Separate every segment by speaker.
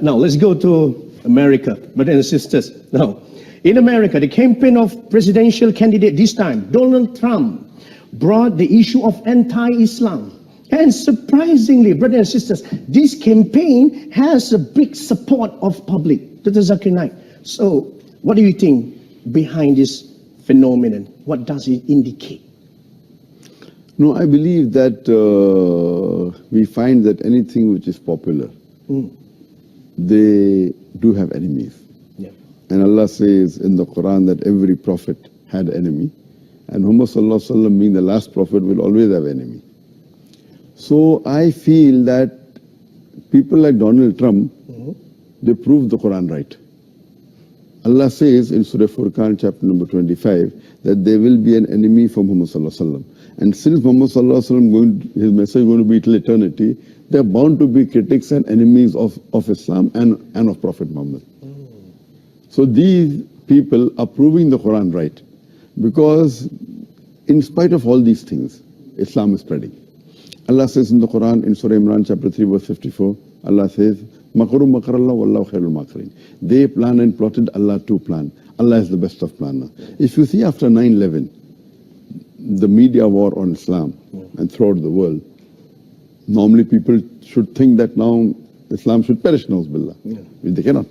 Speaker 1: Now, let's go to America, brothers and sisters. Now, in America, the campaign of presidential candidate this time, Donald Trump, brought the issue of anti-Islam. And surprisingly, brothers and sisters, this campaign has a big support of public. Dr. Zakir Naik. So, what do you think behind this phenomenon? What does it indicate?
Speaker 2: No, I believe that we find that anything which is popular, they do have enemies.
Speaker 1: Yeah.
Speaker 2: And Allah says in the Quran that every prophet had an enemy. And Muhammad Sallallahu Alaihi Wasallam, being the last prophet, will always have an enemy. So I feel that people like Donald Trump, they prove the Quran right. Allah says in Surah Furqan, chapter number 25, that there will be an enemy for Muhammad Sallallahu Alaihi Wasallam. And since Muhammad Sallallahu Alaihi Wasallam, his message is going to be till eternity, there are bound to be critics and enemies of Islam and of Prophet Muhammad. So these people are proving the Quran right. Because in spite of all these things, Islam is spreading. Allah says in the Quran, in Surah Imran, chapter 3, verse 54, Allah says, Makaru makarallah wallahu khairul makirin. They plan and plotted, Allah too plan. Allah is the best of planners. If you see after 9/11, the media war on Islam and throughout the world, normally people should think that now Islam should perish, na'uzubillah. They cannot.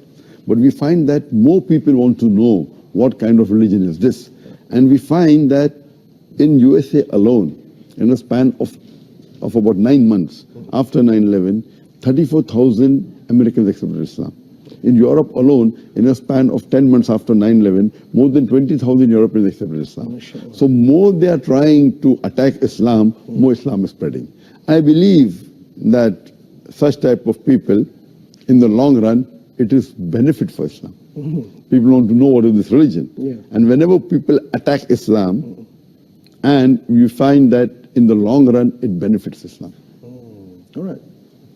Speaker 2: But we find that more people want to know what kind of religion is this. And we find that in USA alone, in a span of about 9 months after 9/11, 34,000 Americans accepted Islam. In Europe alone, in a span of 10 months after 9/11, more than 20,000 Europeans accepted Islam. So more they are trying to attack Islam, more Islam is spreading. I believe that such type of people, in the long run, it is benefit for Islam. People want to know what is this religion. And whenever people attack Islam, and you find that in the long run, it benefits Islam.
Speaker 1: All right.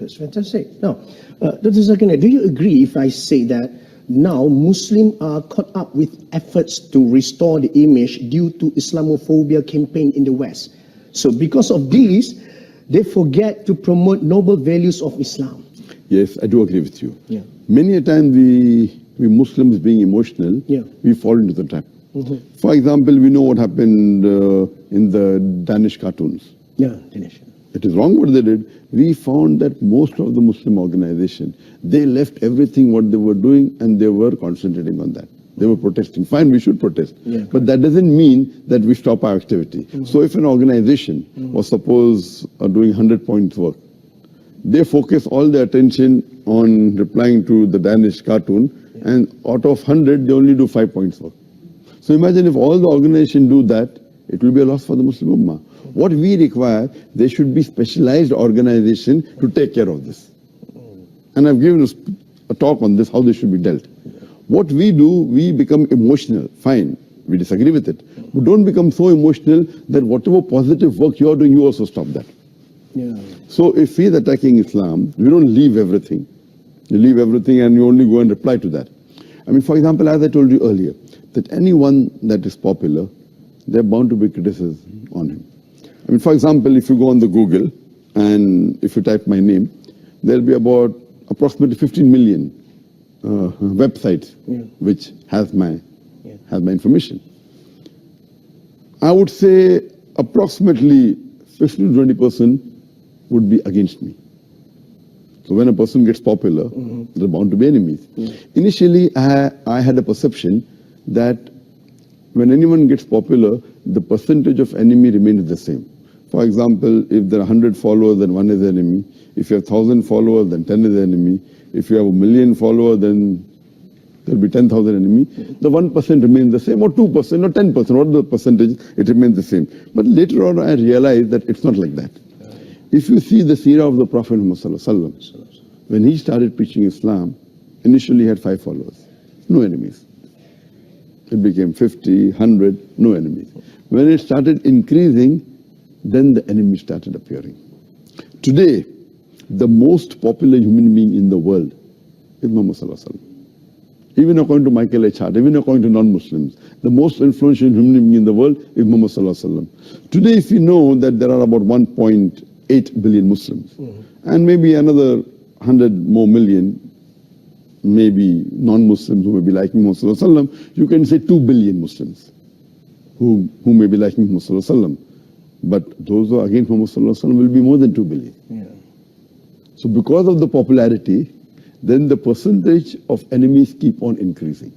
Speaker 1: That's fantastic. Now, Dr. Zakir Naik, do you agree if I say that now Muslims are caught up with efforts to restore the image due to Islamophobia campaign in the West? So because of this, they forget to promote noble values of Islam.
Speaker 2: Yes, I do agree with you.
Speaker 1: Yeah.
Speaker 2: Many a time we Muslims being emotional, we fall into the trap. For example, we know what happened in the Danish cartoons.
Speaker 1: Yeah, Danish.
Speaker 2: It is wrong what they did. We found that most of the Muslim organization, they left everything what they were doing and they were concentrating on that. They were protesting. Fine, we should protest. But that doesn't mean that we stop our activity. So if an organization was suppose doing 100 points work, they focus all their attention on replying to the Danish cartoon, and out of 100, they only do 5 points work. So imagine if all the organization do that, it will be a loss for the Muslim Ummah. What we require, there should be specialized organization to take care of this. And I've given a talk on this, how this should be dealt. What we do, we become emotional. Fine, we disagree with it. But don't become so emotional that whatever positive work you're doing, you also stop that. So if he's attacking Islam, we don't leave everything. You leave everything and you only go and reply to that. I mean, for example, as I told you earlier, that anyone that is popular, they're bound to be criticism on him. I mean, for example, if you go on the Google and if you type my name, there'll be about approximately 15 million websites which has my information. I would say approximately 15 to 20% would be against me. So when a person gets popular, there are bound to be enemies. Initially, I had a perception that when anyone gets popular, the percentage of enemy remains the same. For example, if there are 100 followers, then 1 is enemy. If you have 1,000 followers, then 10 is enemy. If you have 1,000,000 followers, then there will be 10,000 enemy. The 1% remains the same, or 2%, or 10%, what the percentage, it remains the same. But later on, I realized that it's not like that. If you see the seerah of the Prophet Muhammad, when he started preaching Islam, initially he had 5 followers, no enemies. It became 50, 100, no enemies. When it started increasing, then the enemy started appearing. Today, the most popular human being in the world is Muhammad Sallallahu Alaihi Wasallam. Even according to Michael H. Hart, even according to non-Muslims, the most influential human being in the world is Muhammad Sallallahu Alaihi Wasallam. Today, if you know that there are about 1.8 billion Muslims, and maybe another 100 more million maybe non-Muslims who may be liking Muhammad Sallallahu Alaihi Wasallam, you can say 2 billion Muslims who may be liking Muhammad Sallallahu Alaihi Wasallam. But those who are against Muhammad Sallallahu Alaihi Wasallam will be more than 2 billion.
Speaker 1: Yeah.
Speaker 2: So because of the popularity, then the percentage of enemies keep on increasing.